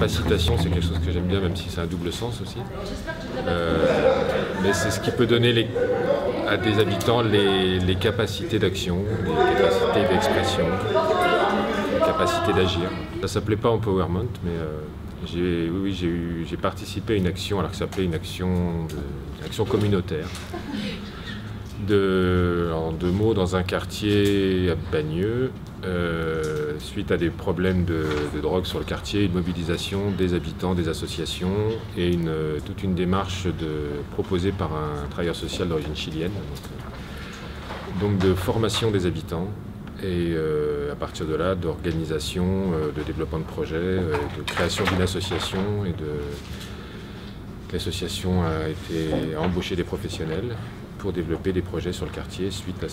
capacitation, c'est quelque chose que j'aime bien, même si c'est un double sens aussi. Mais c'est ce qui peut donner à des habitants les capacités d'action, les capacités d'expression, les capacités d'agir. Ça ne s'appelait pas Empowerment, mais j'ai participé à une action, alors que ça s'appelait une action communautaire. En 2 mots, dans un quartier à Bagneux, suite à des problèmes de drogue sur le quartier, une mobilisation des habitants, des associations et toute une démarche proposée par un travailleur social d'origine chilienne, donc de formation des habitants et à partir de là d'organisation, de développement de projets, de création d'une association l'association a embauché des professionnels pour développer des projets sur le quartier suite à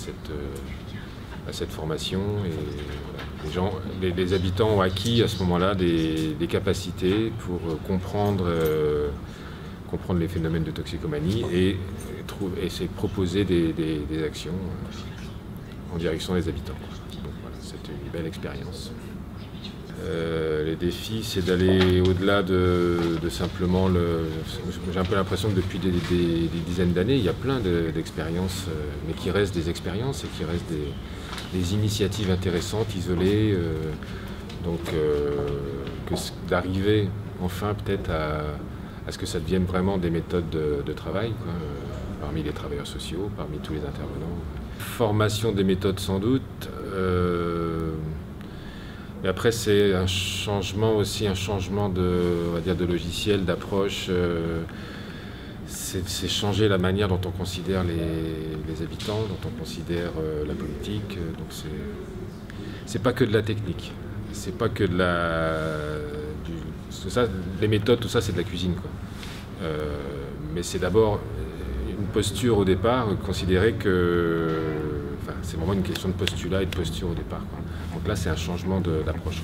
cette formation. Et voilà. Les habitants ont acquis à ce moment-là des capacités pour comprendre les phénomènes de toxicomanie et essayer de proposer des actions en direction des habitants. Donc voilà, c'était une belle expérience. Les défis, c'est d'aller au-delà de simplement j'ai un peu l'impression que depuis des dizaines d'années, il y a plein d'expériences, mais qui restent des expériences et qui restent des initiatives intéressantes, isolées. D'arriver enfin peut-être à ce que ça devienne vraiment des méthodes de travail, quoi, parmi les travailleurs sociaux, parmi tous les intervenants. Formation des méthodes sans doute. Mais après, c'est un changement on va dire, de logiciel, d'approche. C'est changer la manière dont on considère les habitants, dont on considère la politique. Donc c'est pas que de la technique. C'est pas que les méthodes, tout ça, c'est de la cuisine, quoi. Mais c'est d'abord une posture au départ, considérer que c'est vraiment une question de postulat et de posture au départ, quoi. Donc là, c'est un changement d'approche.